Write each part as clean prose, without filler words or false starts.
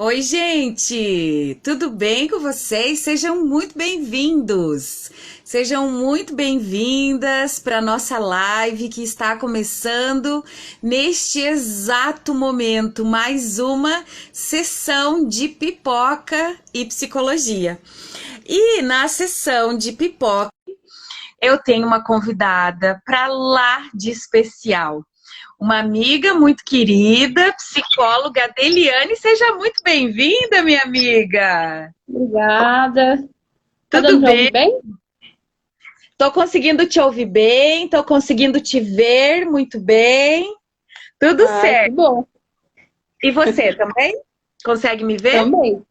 Oi, gente! Tudo bem com vocês? Sejam muito bem-vindos! Sejam muito bem-vindas para a nossa live que está começando neste exato momento. Mais uma sessão de pipoca e psicologia. E na sessão de pipoca, eu tenho uma convidada para lá de especial. Uma amiga muito querida, psicóloga Adeliane. Seja muito bem-vinda, minha amiga. Obrigada. Tá Tudo dando para bem? ouvir bem? Tô conseguindo te ouvir bem, tô conseguindo te ver muito bem. Tudo Ai, que certo. bom. E você também? Consegue me ver? Também.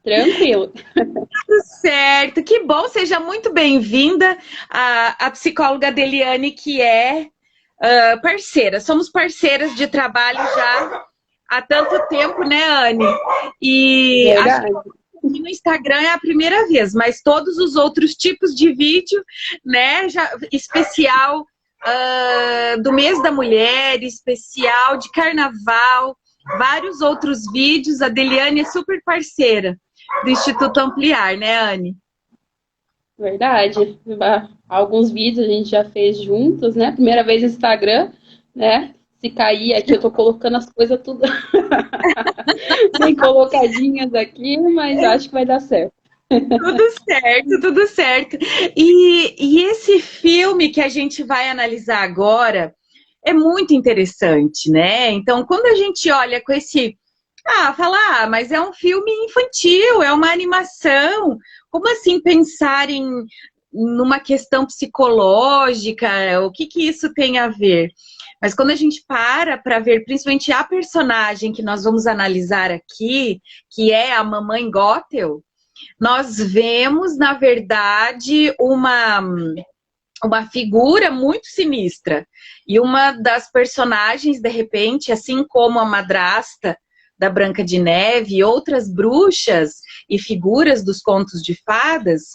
Tranquilo. Tudo certo. Que bom, seja muito bem-vinda a psicóloga Adeliane, que é parceira. Somos parceiras de trabalho já há tanto tempo, né, Anne? E acho que Verdade. no Instagram é a primeira vez, mas todos os outros tipos de vídeo, né, já, especial do mês da mulher, especial de carnaval, vários outros vídeos. A Deliane é super parceira do Instituto Ampliar, né, Anne? Verdade. Alguns vídeos a gente já fez juntos, né? Primeira vez no Instagram, né? Se cair aqui, eu tô colocando as coisas tudo bem colocadinhas aqui, mas acho que vai dar certo. Tudo certo, tudo certo. E esse filme que a gente vai analisar agora é muito interessante, né? Então, quando a gente olha com esse. Fala, mas é um filme infantil, é uma animação. Como assim pensar numa questão psicológica? O que que isso tem a ver? Mas quando a gente para ver, principalmente a personagem que nós vamos analisar aqui, que é a Mamãe Gothel, nós vemos, na verdade, uma figura muito sinistra. E uma das personagens, de repente, assim como a madrasta da Branca de Neve e outras bruxas e figuras dos contos de fadas,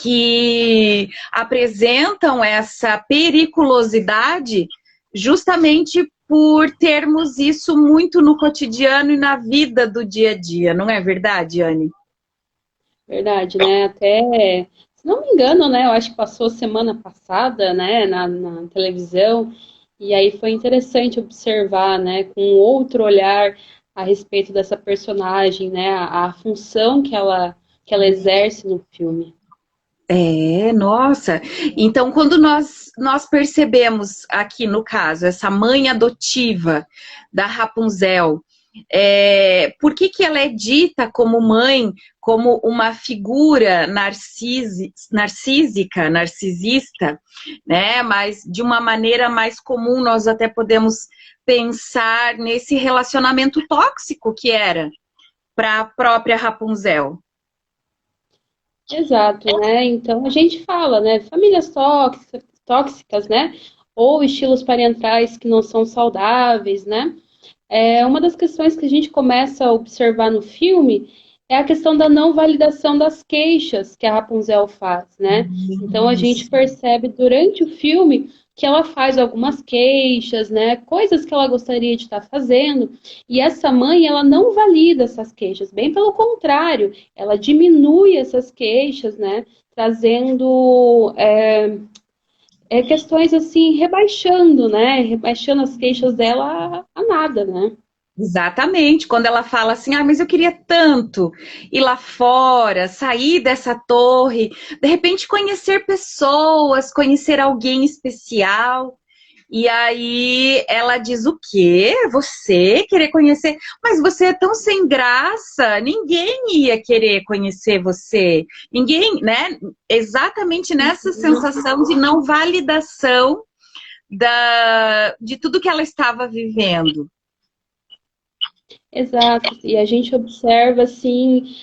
que apresentam essa periculosidade justamente por termos isso muito no cotidiano e na vida do dia a dia, não é verdade, Anne? Verdade, né? Até, se não me engano, né? Eu acho que passou semana passada, né? Na televisão. E aí foi interessante observar, né? Com outro olhar a respeito dessa personagem, né? A função que ela exerce no filme. É, nossa. Então, quando nós percebemos aqui no caso essa mãe adotiva da Rapunzel, por que que ela é dita como mãe, como uma figura narcísica, narcisista, né? Mas de uma maneira mais comum nós até podemos pensar nesse relacionamento tóxico que era para a própria Rapunzel. Exato, né? Então a gente fala, né? Famílias tóxicas, né? Ou estilos parentais que não são saudáveis, né? Uma das questões que a gente começa a observar no filme é a questão da não validação das queixas que a Rapunzel faz, né? Então a gente Isso. percebe durante o filme que ela faz algumas queixas, né? Coisas que ela gostaria de estar fazendo, e essa mãe, ela não valida essas queixas, bem pelo contrário, ela diminui essas queixas, né? Trazendo questões assim, rebaixando, né? Rebaixando as queixas dela a nada, né? Exatamente, quando ela fala assim, mas eu queria tanto ir lá fora, sair dessa torre, de repente conhecer pessoas, conhecer alguém especial. E aí ela diz o quê? Você querer conhecer? Mas você é tão sem graça, ninguém ia querer conhecer você. Ninguém, né? Exatamente nessa sensação de não validação de tudo que ela estava vivendo. Exato, e a gente observa assim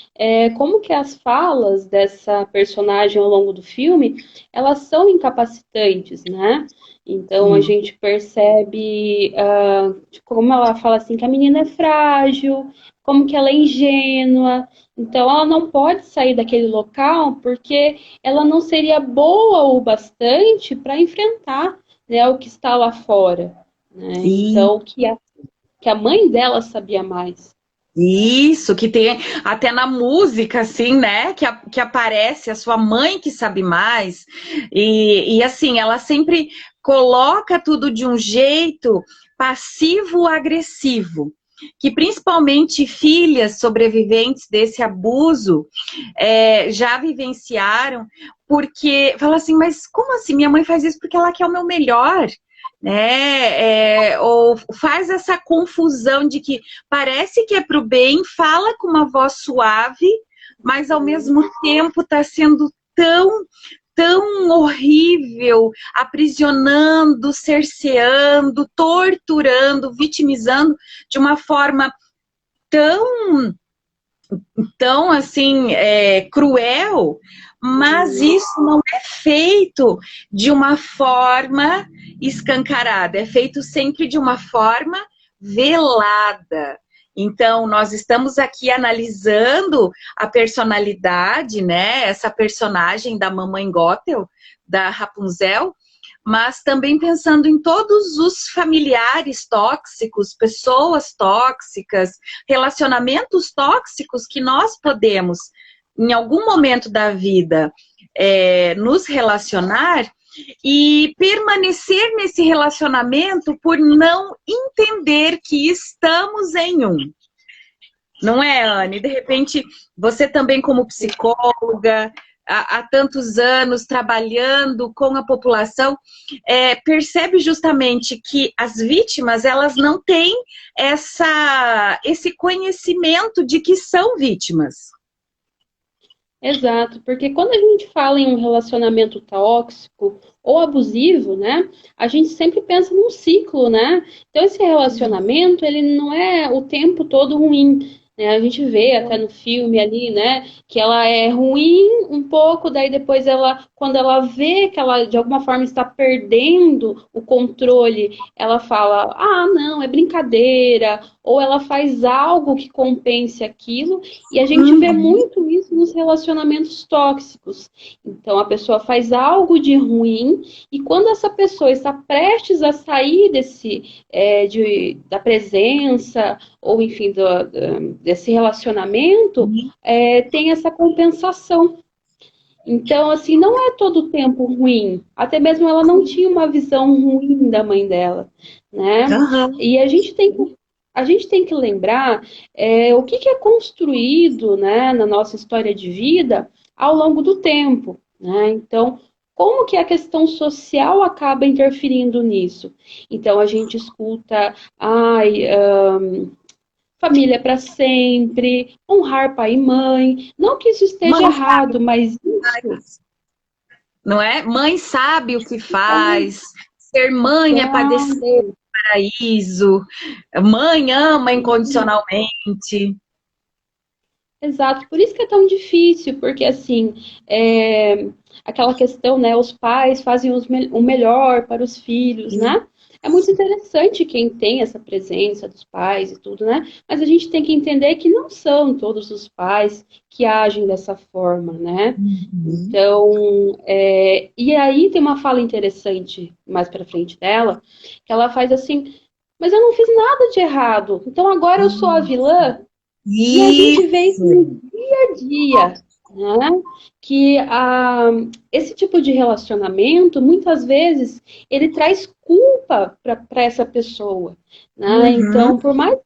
como que as falas dessa personagem ao longo do filme elas são incapacitantes, né? Então a Sim. gente percebe como ela fala assim que a menina é frágil, como que ela é ingênua, então ela não pode sair daquele local porque ela não seria boa o bastante para enfrentar, né, o que está lá fora, né? E Então que a mãe dela sabia mais. Isso, que tem até na música, assim, né? Que aparece a sua mãe que sabe mais. E assim, ela sempre coloca tudo de um jeito passivo-agressivo. Que principalmente filhas sobreviventes desse abuso já vivenciaram, porque fala assim, mas como assim? Minha mãe faz isso porque ela quer o meu melhor. Né? Ou faz essa confusão de que parece que é para o bem, fala com uma voz suave, mas ao mesmo tempo está sendo tão horrível, aprisionando, cerceando, torturando, vitimizando de uma forma tão assim, cruel, mas isso não é feito de uma forma escancarada, é feito sempre de uma forma velada. Então, nós estamos aqui analisando a personalidade, né? Essa personagem da Mamãe Gothel, da Rapunzel, mas também pensando em todos os familiares tóxicos, pessoas tóxicas, relacionamentos tóxicos que nós podemos, em algum momento da vida, nos relacionar e permanecer nesse relacionamento por não entender que estamos em um. Não é, Anne? De repente, você também como psicóloga, há tantos anos trabalhando com a população, percebe justamente que as vítimas, elas não têm esse conhecimento de que são vítimas. Exato, porque quando a gente fala em um relacionamento tóxico ou abusivo, né, a gente sempre pensa num ciclo, né? Então esse relacionamento, ele não é o tempo todo ruim, né? A gente vê até no filme ali, né, que ela é ruim um pouco, daí depois ela, quando ela vê que ela de alguma forma está perdendo o controle, ela fala: "Ah, não, é brincadeira", ou ela faz algo que compense aquilo, e a gente vê muito isso nos relacionamentos tóxicos. Então, a pessoa faz algo de ruim, e quando essa pessoa está prestes a sair da presença, ou enfim, desse relacionamento, tem essa compensação. Então, assim, não é todo o tempo ruim. Até mesmo ela não tinha uma visão ruim da mãe dela, né? E a gente tem que lembrar o que é construído, né, na nossa história de vida ao longo do tempo, né? Então, como que a questão social acaba interferindo nisso? Então, a gente escuta, família para sempre, honrar pai e mãe. Não que isso esteja errado, mas isso... Não é? Mãe sabe o que faz, ser mãe é padecer o paraíso, mãe ama incondicionalmente. Exato, por isso que é tão difícil, porque assim, aquela questão, né, os pais fazem o melhor para os filhos, né? É muito interessante quem tem essa presença dos pais e tudo, né? Mas a gente tem que entender que não são todos os pais que agem dessa forma, né? Então, e aí tem uma fala interessante mais para frente dela, que ela faz assim: mas eu não fiz nada de errado, então agora eu sou a vilã. E a gente vê isso no dia a dia, né? Que esse tipo de relacionamento, muitas vezes, ele traz culpa para essa pessoa, né? Então, por mais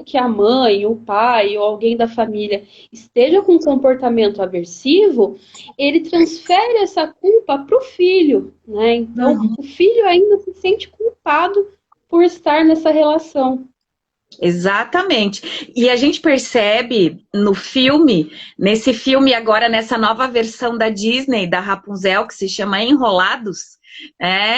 que a mãe, o pai ou alguém da família esteja com um comportamento aversivo, ele transfere essa culpa para o filho, né? Então, o filho ainda se sente culpado por estar nessa relação. Exatamente. E a gente percebe no filme, nesse filme agora, nessa nova versão da Disney, da Rapunzel, que se chama Enrolados,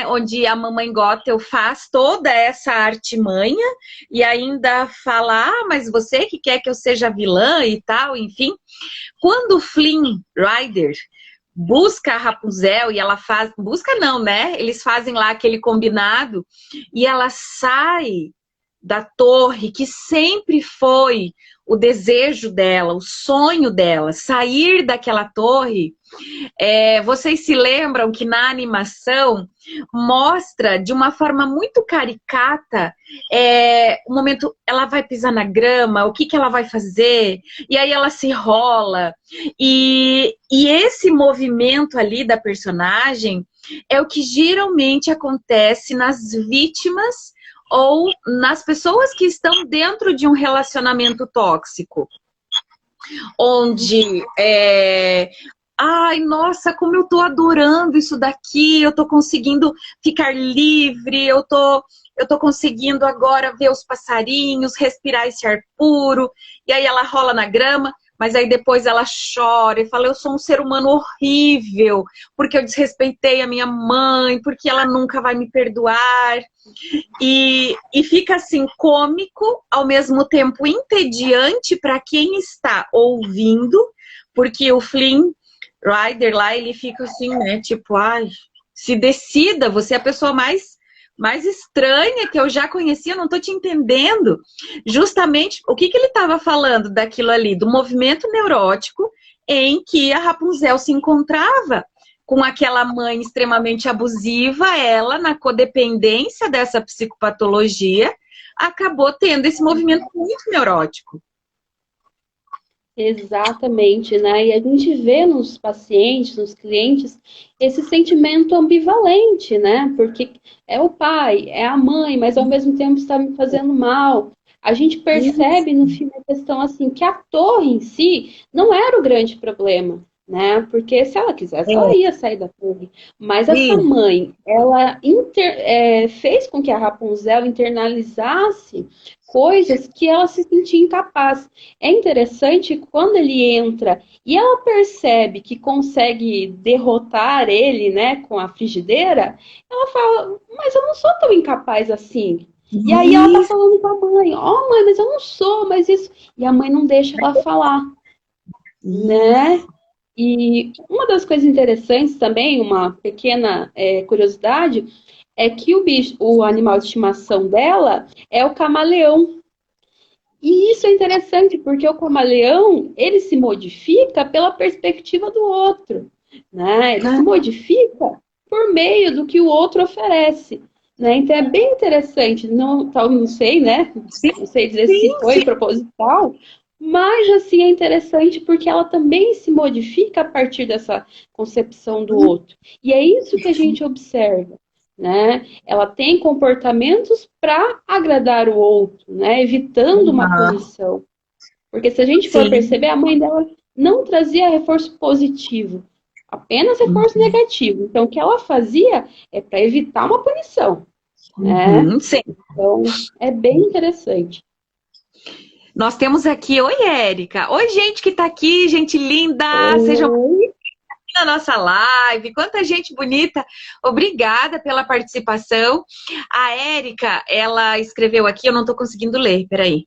onde a Mamãe Gothel faz toda essa artimanha e ainda fala, mas você que quer que eu seja vilã e tal, enfim. Quando o Flynn Rider busca a Rapunzel e ela faz... Busca não, né? Eles fazem lá aquele combinado e ela sai da torre, que sempre foi o desejo dela, o sonho dela, sair daquela torre. Vocês se lembram que na animação mostra de uma forma muito caricata o momento, ela vai pisar na grama, o que que ela vai fazer, e aí ela se rola, e esse movimento ali da personagem é o que geralmente acontece nas vítimas ou nas pessoas que estão dentro de um relacionamento tóxico, onde ai, nossa, como eu tô adorando isso daqui, eu tô conseguindo ficar livre, eu tô conseguindo agora ver os passarinhos, respirar esse ar puro, e aí ela rola na grama, mas aí depois ela chora e fala, eu sou um ser humano horrível, porque eu desrespeitei a minha mãe, porque ela nunca vai me perdoar. E fica assim, cômico, ao mesmo tempo entediante para quem está ouvindo, porque o Flynn Rider lá, ele fica assim, né, tipo, ai, se decida, você é a pessoa mais estranha que eu já conhecia, não tô te entendendo. Justamente, o que ele estava falando daquilo ali, do movimento neurótico em que a Rapunzel se encontrava, com aquela mãe extremamente abusiva, ela, na codependência dessa psicopatologia, acabou tendo esse movimento muito neurótico. Exatamente, né? E a gente vê nos pacientes, nos clientes, esse sentimento ambivalente, né? Porque é o pai, é a mãe, mas ao mesmo tempo está me fazendo mal. A gente percebe no filme a questão assim, que a torre em si não era o grande problema, né? Porque se ela quisesse, ela ia sair da torre. Mas essa mãe, ela fez com que a Rapunzel internalizasse coisas que ela se sentia incapaz. É interessante quando ele entra e ela percebe que consegue derrotar ele, né, com a frigideira, ela fala, mas eu não sou tão incapaz assim. E aí ela tá falando com a mãe, ó, mãe, mas eu não sou, mas isso... E a mãe não deixa ela falar, né? E uma das coisas interessantes também, uma pequena curiosidade, é que o animal de estimação dela é o camaleão. E isso é interessante, porque o camaleão, ele se modifica pela perspectiva do outro, né? Ele se modifica por meio do que o outro oferece, né? Então é bem interessante, não sei, né? Não sei dizer se foi proposital, mas assim é interessante porque ela também se modifica a partir dessa concepção do outro. E é isso que a gente observa, né? Ela tem comportamentos para agradar o outro, né? Evitando uma punição. Porque se a gente for perceber, a mãe dela não trazia reforço positivo, apenas reforço negativo. Então, o que ela fazia é para evitar uma punição, né? Então, é bem interessante. Nós temos aqui, oi, Érica. Oi, gente que tá aqui, gente linda. Sejam na nossa live, quanta gente bonita. Obrigada pela participação. A Érica, ela escreveu aqui, eu não tô conseguindo ler, peraí.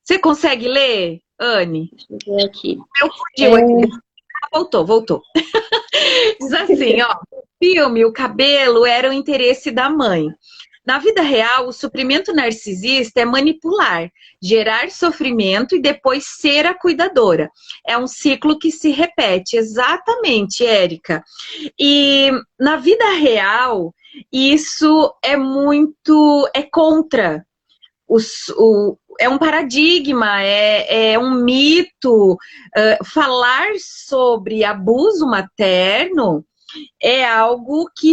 Você consegue ler, Anne? Deixa eu ver aqui. Eu fugiu aqui. Voltou. Diz assim, ó. No filme, o cabelo era o interesse da mãe. Na vida real, o suprimento narcisista é manipular, gerar sofrimento e depois ser a cuidadora. É um ciclo que se repete, exatamente, Érica. E na vida real, isso é contra. É um paradigma, é um mito. Falar sobre abuso materno é algo que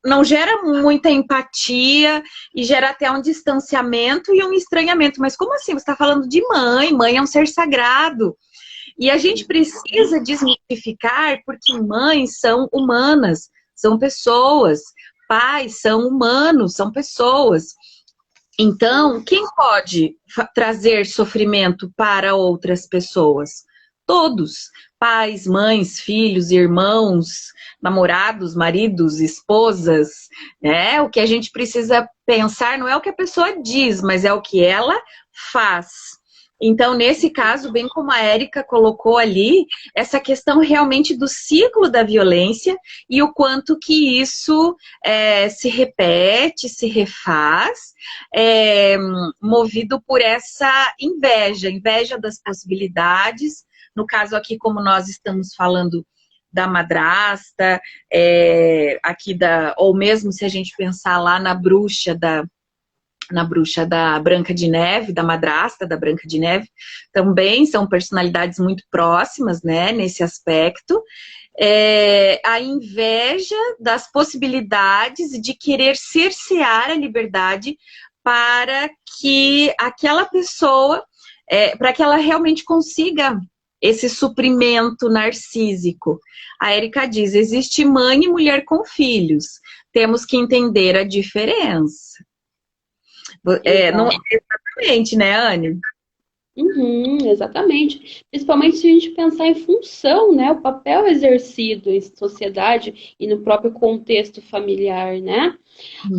não gera muita empatia e gera até um distanciamento e um estranhamento. Mas como assim? Você está falando de mãe, mãe é um ser sagrado. E a gente precisa desmistificar porque mães são humanas, são pessoas. Pais são humanos, são pessoas. Então, quem pode trazer sofrimento para outras pessoas? Todos. Pais, mães, filhos, irmãos, namorados, maridos, esposas, né? O que a gente precisa pensar não é o que a pessoa diz, mas é o que ela faz. Então, nesse caso, bem como a Érica colocou ali, essa questão realmente do ciclo da violência e o quanto que isso se repete, se refaz, movido por essa inveja das possibilidades. No caso aqui, como nós estamos falando da madrasta, ou mesmo se a gente pensar lá na bruxa da Branca de Neve, da madrasta da Branca de Neve, também são personalidades muito próximas, né, nesse aspecto. A inveja das possibilidades de querer cercear a liberdade para que aquela pessoa, para que ela realmente consiga esse suprimento narcísico. A Érica diz, existe mãe e mulher com filhos, temos que entender a diferença. Não, exatamente, né, Anne? Exatamente. Principalmente se a gente pensar em função, né? O papel exercido em sociedade e no próprio contexto familiar, né?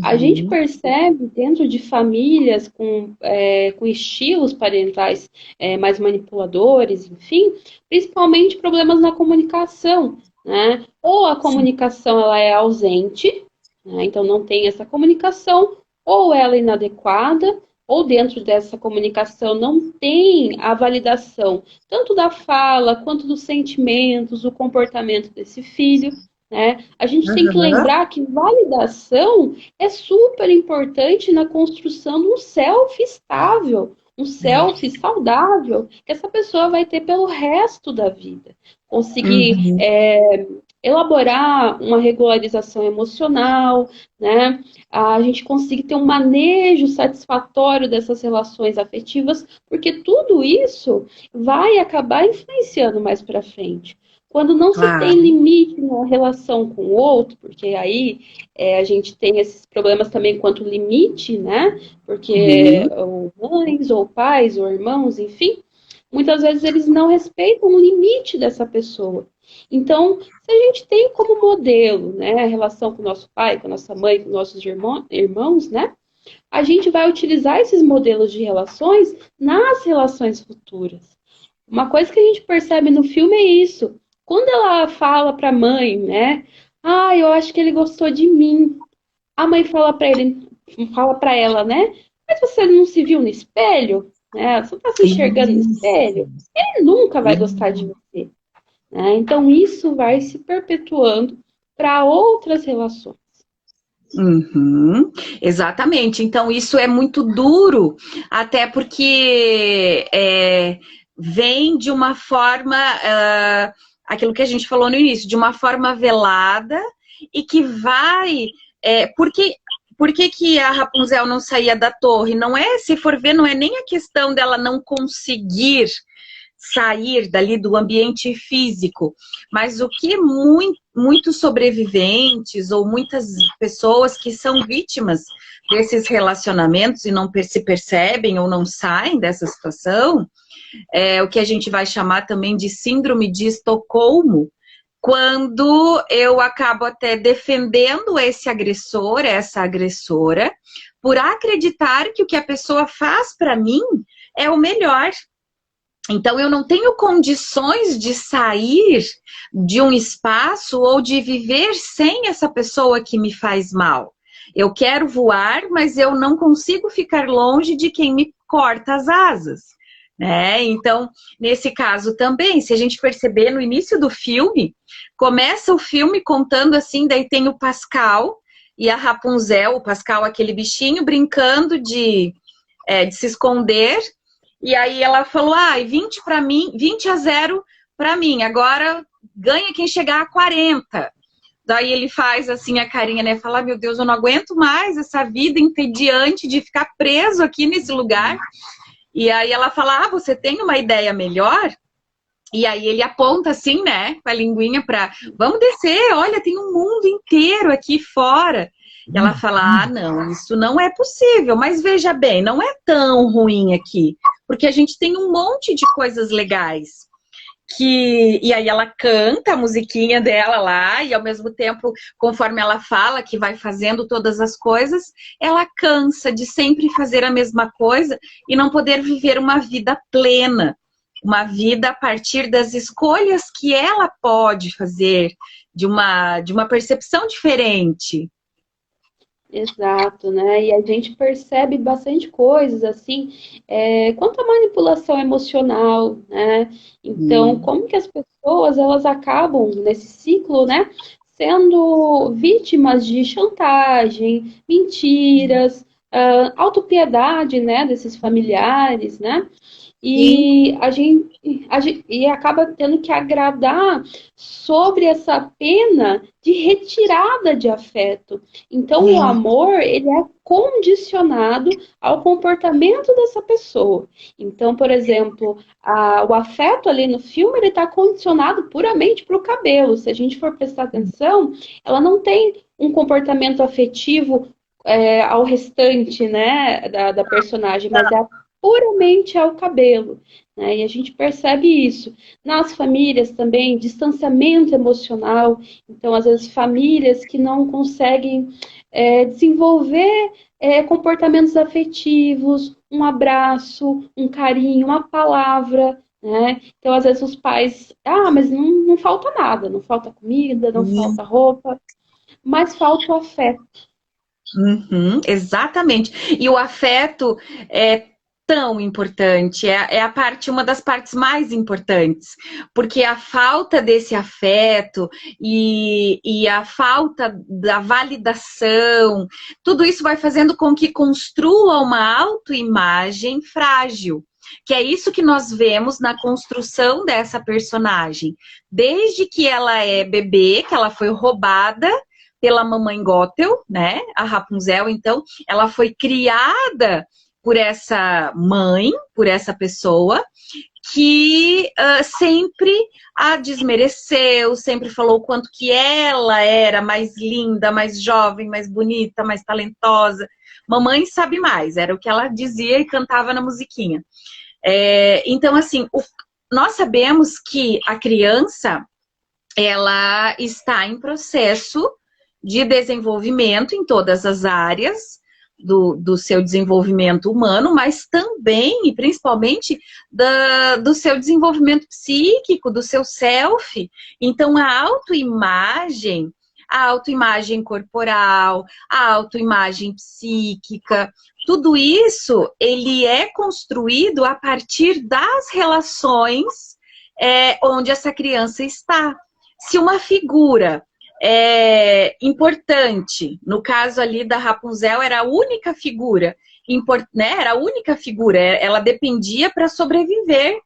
A gente percebe dentro de famílias com estilos parentais mais manipuladores, enfim, principalmente problemas na comunicação, né? Ou a comunicação ela é ausente, né? Então não tem essa comunicação, ou ela é inadequada, ou dentro dessa comunicação não tem a validação tanto da fala quanto dos sentimentos, do comportamento desse filho, né? A gente tem que lembrar que validação é super importante na construção de um self estável, um self saudável, que essa pessoa vai ter pelo resto da vida. Conseguir elaborar uma regularização emocional, né? A gente conseguir ter um manejo satisfatório dessas relações afetivas, porque tudo isso vai acabar influenciando mais para frente. Quando não se tem limite na relação com o outro, porque aí a gente tem esses problemas também quanto limite, né? Porque ou mães, ou pais, ou irmãos, enfim, muitas vezes eles não respeitam o limite dessa pessoa. Então, se a gente tem como modelo, né, a relação com o nosso pai, com a nossa mãe, com nossos irmãos, né, a gente vai utilizar esses modelos de relações nas relações futuras. Uma coisa que a gente percebe no filme é isso. Quando ela fala para a mãe, né, eu acho que ele gostou de mim. A mãe fala para ela, né, mas você não se viu no espelho? Né? Você não está se enxergando no espelho? Ele nunca vai gostar de você. Então, isso vai se perpetuando para outras relações. Exatamente. Então, isso é muito duro, até porque vem de uma forma, aquilo que a gente falou no início, de uma forma velada e que vai... Por que a Rapunzel não saía da torre? Não é, se for ver, não é nem a questão dela não conseguir sair dali do ambiente físico, mas o que muitos sobreviventes ou muitas pessoas que são vítimas desses relacionamentos e não se percebem ou não saem dessa situação, o que a gente vai chamar também de síndrome de Estocolmo, quando eu acabo até defendendo esse agressor, essa agressora, por acreditar que o que a pessoa faz para mim é o melhor. Então, eu não tenho condições de sair de um espaço ou de viver sem essa pessoa que me faz mal. Eu quero voar, mas eu não consigo ficar longe de quem me corta as asas. Né? Então, nesse caso também, se a gente perceber no início do filme, começa o filme contando assim, daí tem o Pascal e a Rapunzel, o Pascal, aquele bichinho, brincando de se esconder. E aí ela falou, 20 para mim, 20-0 para mim, agora ganha quem chegar a 40. Daí ele faz assim a carinha, né? Fala, meu Deus, eu não aguento mais essa vida entediante de ficar preso aqui nesse lugar. E aí ela fala, você tem uma ideia melhor? E aí ele aponta assim, né, com a linguinha para, vamos descer, olha, tem um mundo inteiro aqui fora. E ela fala, não, isso não é possível, mas veja bem, não é tão ruim aqui, porque a gente tem um monte de coisas legais. e aí ela canta a musiquinha dela lá, e ao mesmo tempo, conforme ela fala que vai fazendo todas as coisas, ela cansa de sempre fazer a mesma coisa e não poder viver uma vida plena, uma vida a partir das escolhas que ela pode fazer, de uma percepção diferente. Exato, né? E a gente percebe bastante coisas, assim, quanto à manipulação emocional, né? Então, Hum. como que as pessoas, elas acabam nesse ciclo, né? Sendo vítimas de chantagem, mentiras, autopiedade, né? Desses familiares, né? Sim. E acaba tendo que agradar sobre essa pena de retirada de afeto. Então, o amor, ele é condicionado ao comportamento dessa pessoa. Então, por exemplo, o afeto ali no filme, ele está condicionado puramente para o cabelo. Se a gente for prestar atenção, ela não tem um comportamento afetivo ao restante, né, da personagem, mas é puramente ao cabelo, né? E a gente percebe isso. Nas famílias também, distanciamento emocional. Então, às vezes, famílias que não conseguem desenvolver comportamentos afetivos, um abraço, um carinho, uma palavra, né? Então, às vezes, os pais, mas não falta nada, não falta comida, não falta roupa, mas falta o afeto. Uhum, exatamente. E o afeto é tão importante, é a parte, uma das partes mais importantes, porque a falta desse afeto e a falta da validação, tudo isso vai fazendo com que construa uma autoimagem frágil. Que é isso que nós vemos na construção dessa personagem. Desde que ela é bebê, que ela foi roubada pela mamãe Gothel, né? A Rapunzel, então, ela foi criada por essa mãe, por essa pessoa, que sempre a desmereceu, sempre falou o quanto que ela era mais linda, mais jovem, mais bonita, mais talentosa. Mamãe sabe mais, era o que ela dizia e cantava na musiquinha. Então, assim, nós sabemos que a criança, ela está em processo de desenvolvimento em todas as áreas do seu desenvolvimento humano, mas também e principalmente do seu desenvolvimento psíquico, do seu self. Então, a autoimagem corporal, a autoimagem psíquica, tudo isso ele é construído a partir das relações onde essa criança está. Se uma figura importante, no caso ali da Rapunzel, era a única figura, né? Era a única figura, ela dependia para sobreviver,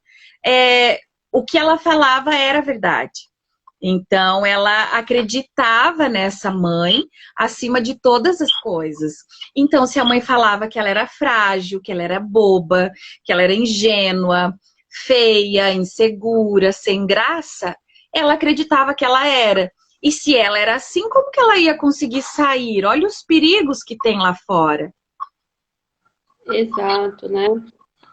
o que ela falava era verdade. Então, ela acreditava nessa mãe acima de todas as coisas. Então, se a mãe falava que ela era frágil, que ela era boba, que ela era ingênua, feia, insegura, sem graça, ela acreditava que ela era. E se ela era assim, como que ela ia conseguir sair? Olha os perigos que tem lá fora. Exato, né?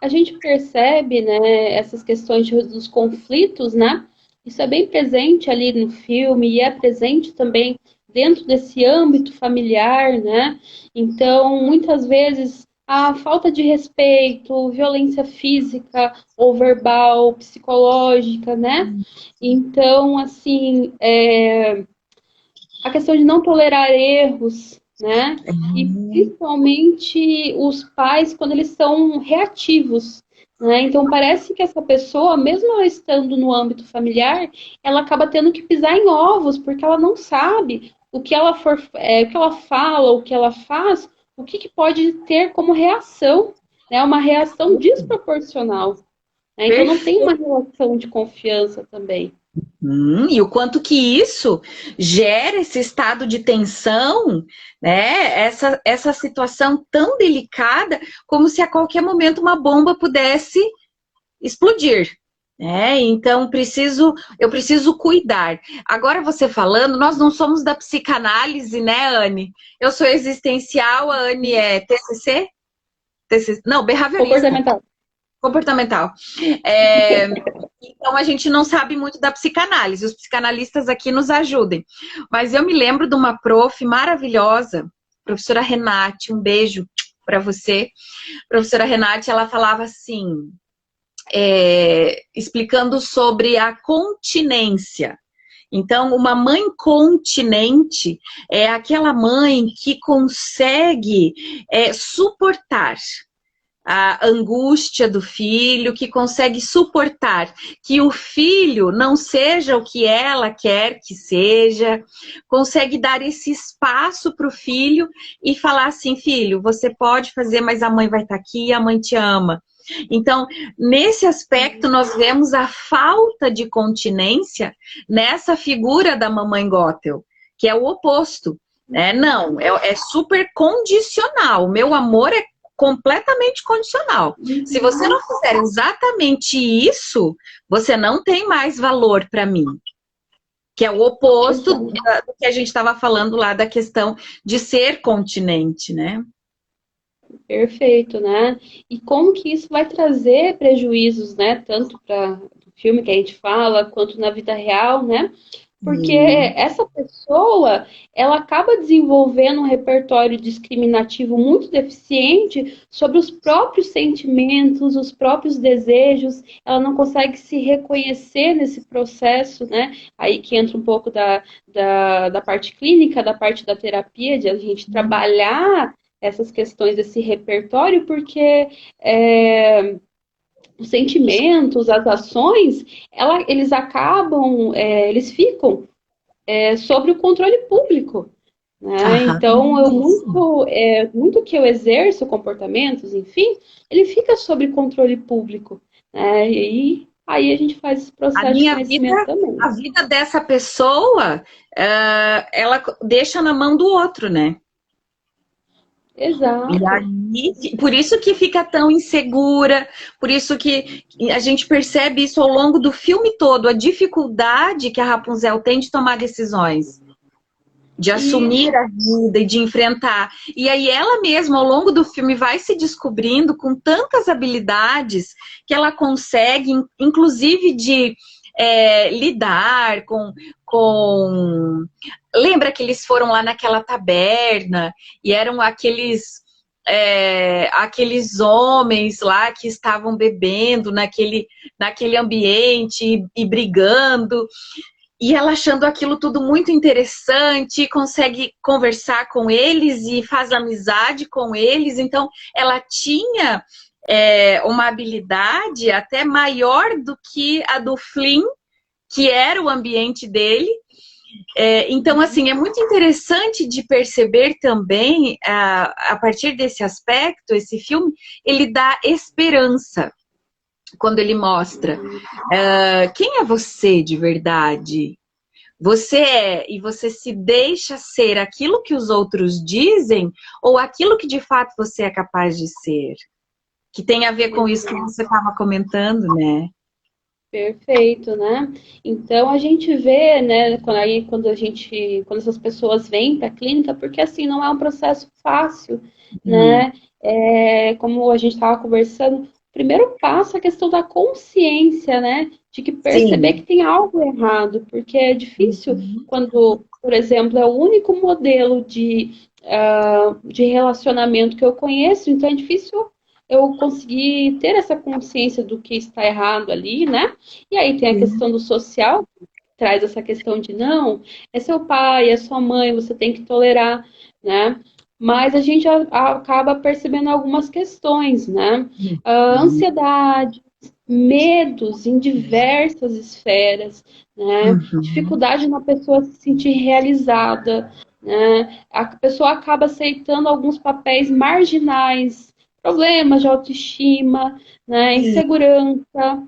A gente percebe, né, essas questões dos conflitos, né? Isso é bem presente ali no filme e é presente também dentro desse âmbito familiar, né? Então, muitas vezes, a falta de respeito, violência física ou verbal, psicológica, né? Então, assim, a questão de não tolerar erros, né? E principalmente os pais quando eles são reativos, né? Então parece que essa pessoa, mesmo ela estando no âmbito familiar, ela acaba tendo que pisar em ovos porque ela não sabe o que ela o que ela fala, o que ela faz, o que pode ter como reação, né? Uma reação desproporcional, né? Então não tem uma relação de confiança também. E o quanto que isso gera esse estado de tensão, né? Essa situação tão delicada, como se a qualquer momento uma bomba pudesse explodir. Então, eu preciso cuidar. Agora você falando, nós não somos da psicanálise, né, Anne? Eu sou existencial, a Anne é TCC? Não, behaviorista. Comportamental. Comportamental. Então a gente não sabe muito da psicanálise. Os psicanalistas aqui nos ajudem. Mas eu me lembro de uma prof maravilhosa, professora Renate, um beijo para você. Professora Renate, ela falava assim, explicando sobre a continência. Então, uma mãe continente é aquela mãe que consegue suportar a angústia do filho, que consegue suportar que o filho não seja o que ela quer que seja, consegue dar esse espaço para o filho e falar assim, filho, você pode fazer, mas a mãe vai estar aqui e a mãe te ama. Então, nesse aspecto, nós vemos a falta de continência nessa figura da mamãe Gothel, que é o oposto. Não, é super condicional. O meu amor é completamente condicional. Se você não fizer exatamente isso, você não tem mais valor para mim. Que é o oposto do que a gente estava falando lá da questão de ser continente, né? Perfeito, né? E como que isso vai trazer prejuízos, né? Tanto para o filme que a gente fala, quanto na vida real, né? Porque essa pessoa, ela acaba desenvolvendo um repertório discriminativo muito deficiente sobre os próprios sentimentos, os próprios desejos, ela não consegue se reconhecer nesse processo, né? Aí que entra um pouco da parte clínica, da parte da terapia, de a gente trabalhar essas questões desse repertório, porque os sentimentos, as ações, eles acabam, eles ficam sobre o controle público. Né? Então, muito que eu exerço comportamentos, enfim, ele fica sob controle público. Né? E aí a gente faz esse processo de conhecimento também. A vida dessa pessoa, ela deixa na mão do outro, né? Exato. E aí, por isso que fica tão insegura, por isso que a gente percebe isso ao longo do filme todo, a dificuldade que a Rapunzel tem de tomar decisões, de assumir a vida e de enfrentar. E aí ela mesma, ao longo do filme, vai se descobrindo com tantas habilidades que ela consegue, inclusive de lidar com... Lembra que eles foram lá naquela taberna e eram aqueles homens lá que estavam bebendo naquele ambiente e brigando, e ela achando aquilo tudo muito interessante, consegue conversar com eles e faz amizade com eles. Então ela tinha uma habilidade até maior do que a do Flynn, que era o ambiente dele. Então, assim, é muito interessante de perceber também, a partir desse aspecto, esse filme, ele dá esperança quando ele mostra quem é você de verdade. Você e você se deixa ser aquilo que os outros dizem ou aquilo que de fato você é capaz de ser. Que tem a ver com isso que você estava comentando, né? Perfeito, né? Então a gente vê, né, quando essas pessoas vêm para a clínica, porque assim não é um processo fácil, né? Como a gente estava conversando, o primeiro passo é a questão da consciência, né? De que perceber que tem algo errado, porque é difícil quando, por exemplo, é o único modelo de relacionamento que eu conheço, então é difícil eu conseguir ter essa consciência do que está errado ali, né? E aí tem a questão do social, que traz essa questão de não, é seu pai, é sua mãe, você tem que tolerar, né? Mas a gente acaba percebendo algumas questões, né? Ansiedade, medos em diversas esferas, né? Dificuldade na pessoa se sentir realizada, né? A pessoa acaba aceitando alguns papéis marginais, problemas de autoestima, né, insegurança.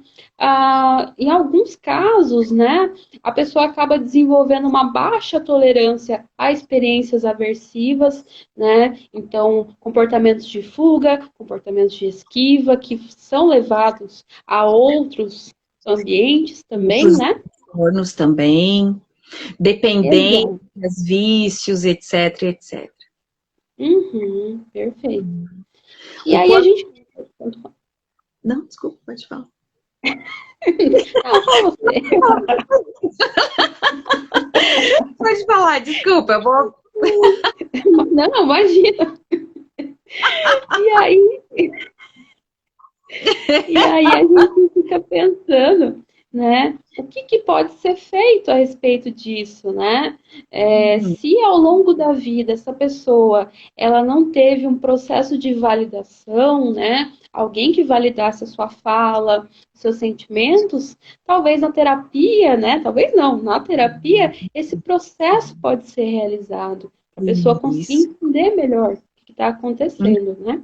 Em alguns casos, né, a pessoa acaba desenvolvendo uma baixa tolerância a experiências aversivas, né, então comportamentos de fuga, comportamentos de esquiva, que são levados a outros ambientes também, outros né? Entornos também, dependências, vícios, etc, etc. Perfeito. E aí a gente... Não, desculpa, pode falar. Não, só você. Pode falar, desculpa, eu vou... Não, imagina. E aí, e aí a gente fica pensando, né? O que, que pode ser feito a respeito disso, né? Se ao longo da vida essa pessoa ela não teve um processo de validação, né? Alguém que validasse a sua fala, seus sentimentos, talvez na terapia, né? Talvez não, na terapia esse processo pode ser realizado para a pessoa conseguir Isso. entender melhor o que está acontecendo, né?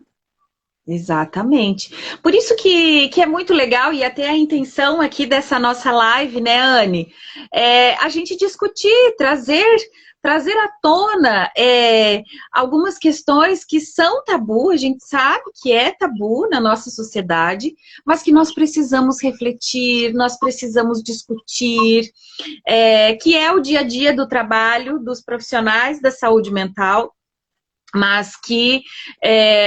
Exatamente. Por isso que é muito legal, e até a intenção aqui dessa nossa live, né, Anne? A gente discutir, trazer à tona algumas questões que são tabu, a gente sabe que é tabu na nossa sociedade, mas que nós precisamos refletir, nós precisamos discutir, que é o dia a dia do trabalho dos profissionais da saúde mental, mas que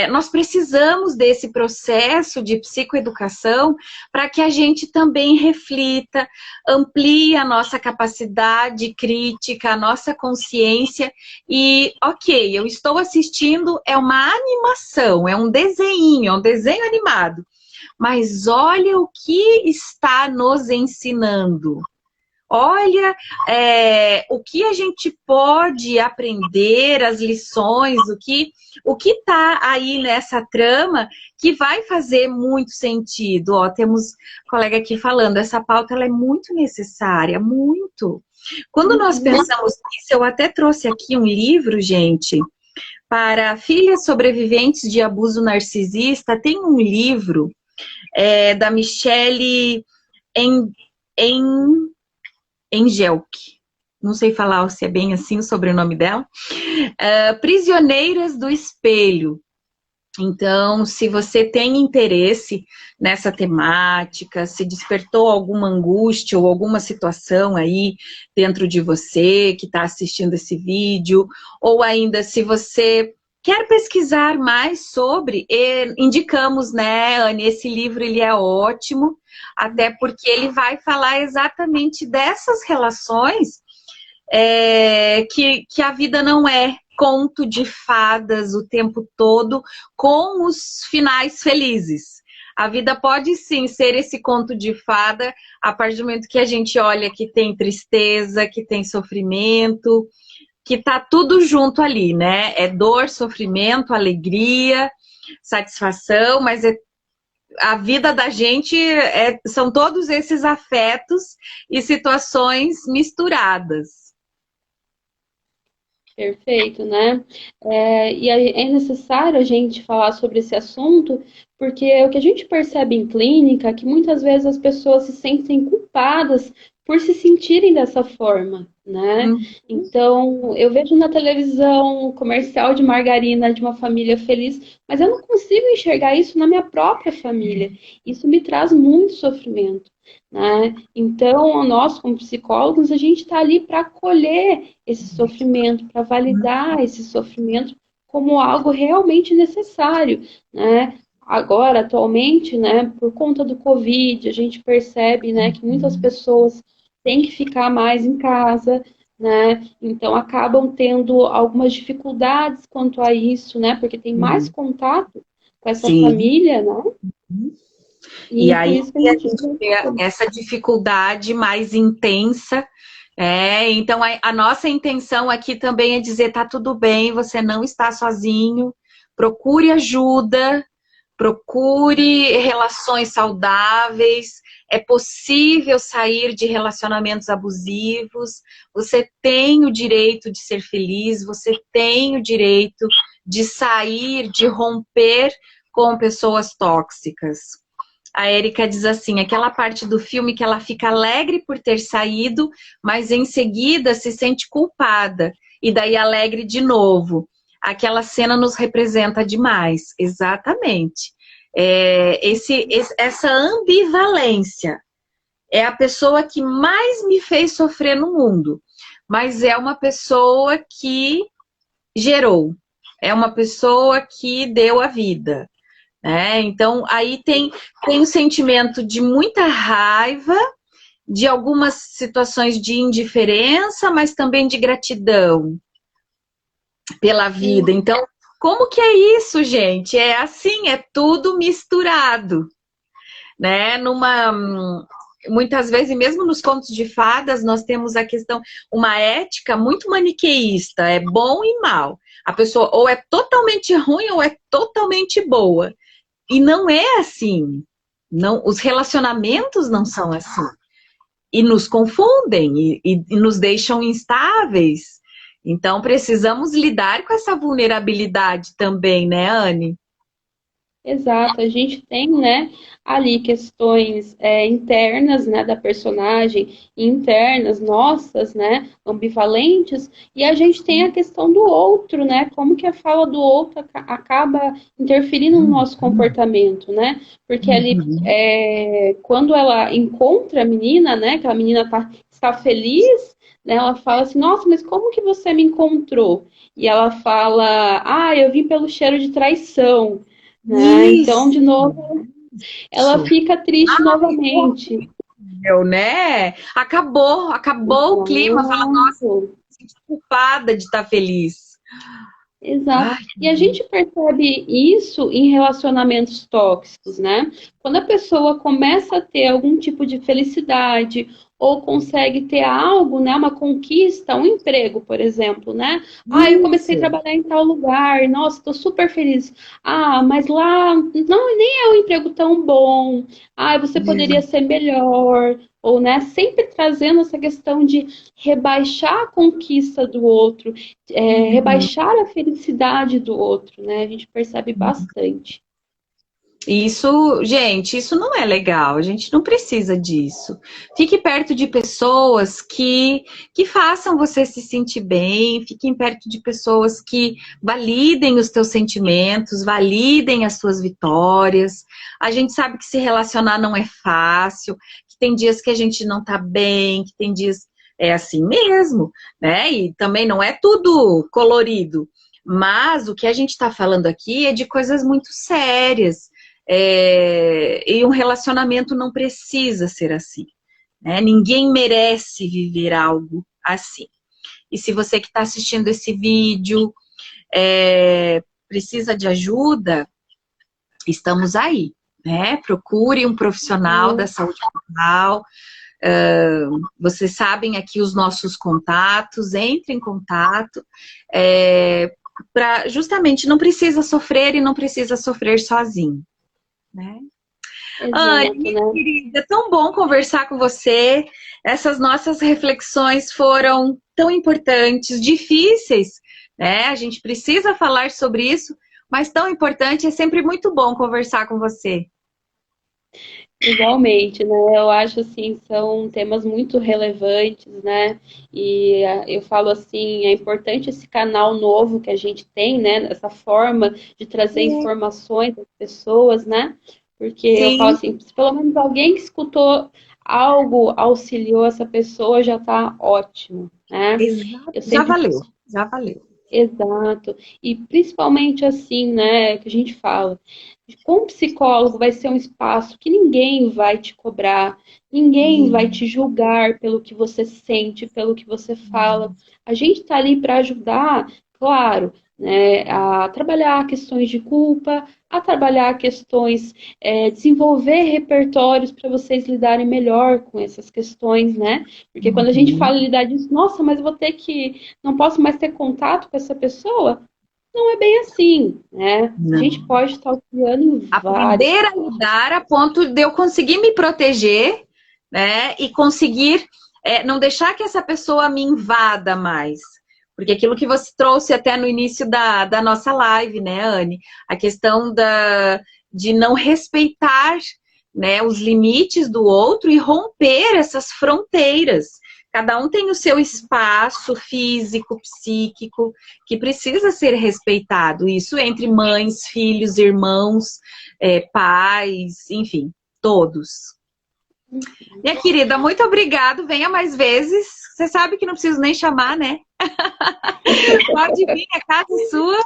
nós precisamos desse processo de psicoeducação para que a gente também reflita, amplie a nossa capacidade crítica, a nossa consciência e, ok, eu estou assistindo, é uma animação, é um desenho animado, mas olha o que está nos ensinando. Olha o que a gente pode aprender, as lições, o que está aí nessa trama que vai fazer muito sentido. Ó, temos colega aqui falando, essa pauta ela é muito necessária, muito. Quando nós pensamos nisso, eu até trouxe aqui um livro, gente, para filhas sobreviventes de abuso narcisista. Tem um livro da Michelle Engelk, não sei falar se é bem assim o sobrenome dela, Prisioneiras do Espelho. Então, se você tem interesse nessa temática, se despertou alguma angústia ou alguma situação aí dentro de você que está assistindo esse vídeo, ou ainda se você quer pesquisar mais sobre, indicamos, né, Anne, esse livro ele é ótimo, até porque ele vai falar exatamente dessas relações que a vida não é conto de fadas o tempo todo com os finais felizes. A vida pode sim ser esse conto de fada a partir do momento que a gente olha que tem tristeza, que tem sofrimento, que tá tudo junto ali, né? É dor, sofrimento, alegria, satisfação, mas a vida da gente são todos esses afetos e situações misturadas. Perfeito, né? E é necessário a gente falar sobre esse assunto, porque o que a gente percebe em clínica é que muitas vezes as pessoas se sentem culpadas por se sentirem dessa forma, né? Então, eu vejo na televisão comercial de margarina de uma família feliz, mas eu não consigo enxergar isso na minha própria família. Isso me traz muito sofrimento, né? Então, nós, como psicólogos, a gente está ali para acolher esse sofrimento, para validar esse sofrimento como algo realmente necessário, né? Agora, atualmente, né, por conta do Covid, a gente percebe, né, que muitas pessoas têm que ficar mais em casa, né? Então acabam tendo algumas dificuldades quanto a isso, né? Porque tem mais contato com essa Sim. família, né? E Por aí isso que a gente vê essa dificuldade mais intensa. Então a nossa intenção aqui também é dizer, tá tudo bem, você não está sozinho, procure ajuda, procure relações saudáveis, é possível sair de relacionamentos abusivos, você tem o direito de ser feliz, você tem o direito de sair, de romper com pessoas tóxicas. A Érica diz assim, aquela parte do filme que ela fica alegre por ter saído, mas em seguida se sente culpada, e daí alegre de novo. Aquela cena nos representa demais, exatamente. Essa ambivalência é a pessoa que mais me fez sofrer no mundo, mas é uma pessoa que gerou, é uma pessoa que deu a vida. né? Então, aí tem o sentimento de muita raiva, de algumas situações de indiferença, mas também de gratidão pela vida. Então, como que é isso, gente? É assim, é tudo misturado, né? Muitas vezes, mesmo nos contos de fadas, nós temos a questão, uma ética muito maniqueísta, é bom e mal. A pessoa ou é totalmente ruim ou é totalmente boa. E não é assim. Não, os relacionamentos não são assim. E nos confundem e nos deixam instáveis. Então, precisamos lidar com essa vulnerabilidade também, né, Anne? Exato, a gente tem, né, ali questões internas, né, da personagem, internas, nossas, né, ambivalentes, e a gente tem a questão do outro, né, como que a fala do outro acaba interferindo no nosso comportamento, né, porque ali, quando ela encontra a menina, né, que a menina está feliz, né, ela fala assim, nossa, mas como que você me encontrou? E ela fala, ah, eu vim pelo cheiro de traição, né? Então, Isso. de novo, ela fica triste novamente. Horrível, né? Acabou o clima. Fala, nossa, Exato. me sinto culpada de estar feliz. Exato. Ai, E a gente percebe isso em relacionamentos tóxicos, né? Quando a pessoa começa a ter algum tipo de felicidade ou consegue ter algo, né, uma conquista, um emprego, por exemplo, né? Ah, eu comecei a isso. trabalhar em tal lugar, nossa, estou super feliz. Ah, mas lá não nem é um emprego tão bom. Ah, você poderia ser melhor. Ou, né, sempre trazendo essa questão de rebaixar a conquista do outro, rebaixar a felicidade do outro, né? A gente percebe bastante. Isso, gente, isso não é legal. A gente não precisa disso. Fique perto de pessoas que façam você se sentir bem. Fiquem perto de pessoas que validem os teus sentimentos, validem as suas vitórias. A gente sabe que se relacionar não é fácil, que tem dias que a gente não tá bem, que tem dias é assim mesmo, né? E também não é tudo colorido. Mas o que a gente está falando aqui é de coisas muito sérias. E um relacionamento não precisa ser assim, né? Ninguém merece viver algo assim. E se você que está assistindo esse vídeo precisa de ajuda, estamos aí, né? Procure um profissional da saúde mental. Vocês sabem aqui os nossos contatos, entre em contato. Justamente não precisa sofrer e não precisa sofrer sozinho, né? Ai, Exato, minha né? querida, é tão bom conversar com você. Essas nossas reflexões foram tão importantes, difíceis, né? A gente precisa falar sobre isso, mas tão importante. É sempre muito bom conversar com você. Igualmente, né? Eu acho assim, são temas muito relevantes, né? E eu falo assim, é importante esse canal novo que a gente tem, né? Essa forma de trazer informações às pessoas, né? Porque eu falo Sim, assim, se pelo menos alguém que escutou algo auxiliou essa pessoa, já está ótimo, né? exato. Eu Já sempre valeu, já valeu. Exato. E principalmente assim, né, que a gente fala, com psicólogo vai ser um espaço que ninguém vai te cobrar, ninguém vai te julgar pelo que você sente, pelo que você fala. A gente está ali para ajudar, claro, né, a trabalhar questões de culpa, a trabalhar questões, desenvolver repertórios para vocês lidarem melhor com essas questões, né? Porque quando a gente fala em lidar disso, nossa, mas eu vou ter que não posso mais ter contato com essa pessoa, não é bem assim, né? A gente Não. pode estar auxiliando em vários. Aprender a lidar a ponto de eu conseguir me proteger, né? E conseguir não deixar que essa pessoa me invada mais. Porque aquilo que você trouxe até no início da nossa live, né, Anne? A questão de não respeitar, né, os limites do outro e romper essas fronteiras. Cada um tem o seu espaço físico, psíquico, que precisa ser respeitado. Isso entre mães, filhos, irmãos, pais, enfim, todos. Minha querida, muito obrigado. Venha mais vezes. Você sabe que não preciso nem chamar, né? Pode vir, a casa é sua.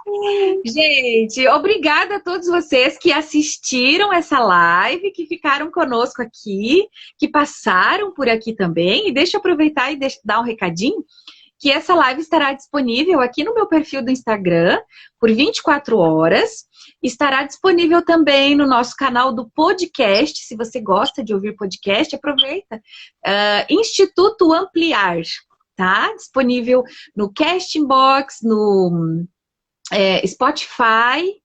Gente, obrigada a todos vocês que assistiram essa live, que ficaram conosco aqui, que passaram por aqui também. E deixa eu aproveitar e dar um recadinho, que essa live estará disponível aqui no meu perfil do Instagram por 24 horas. Estará disponível também no nosso canal do podcast. Se você gosta de ouvir podcast, aproveita. Instituto Ampliar, tá? Disponível no Castbox, no Spotify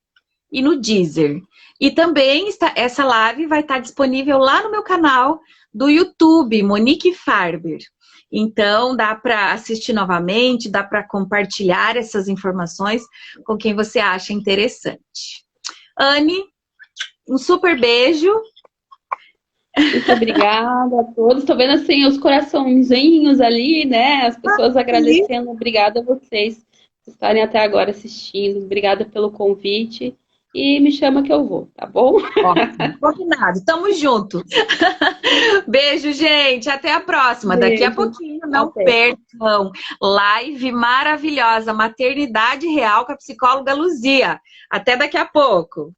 e no Deezer. E também essa live vai estar disponível lá no meu canal do YouTube, Monique Farber. Então, dá para assistir novamente, dá para compartilhar essas informações com quem você acha interessante. Anne, um super beijo. Muito obrigada a todos. Estou vendo assim os coraçõezinhos ali, né? As pessoas agradecendo. Obrigada a vocês por estarem até agora assistindo. Obrigada pelo convite. E me chama que eu vou, tá bom? Ótimo, combinado. Tamo junto. Beijo, gente. Até a próxima. Beijo. Daqui a pouquinho, não percam. Live maravilhosa. Maternidade Real com a psicóloga Luzia. Até daqui a pouco.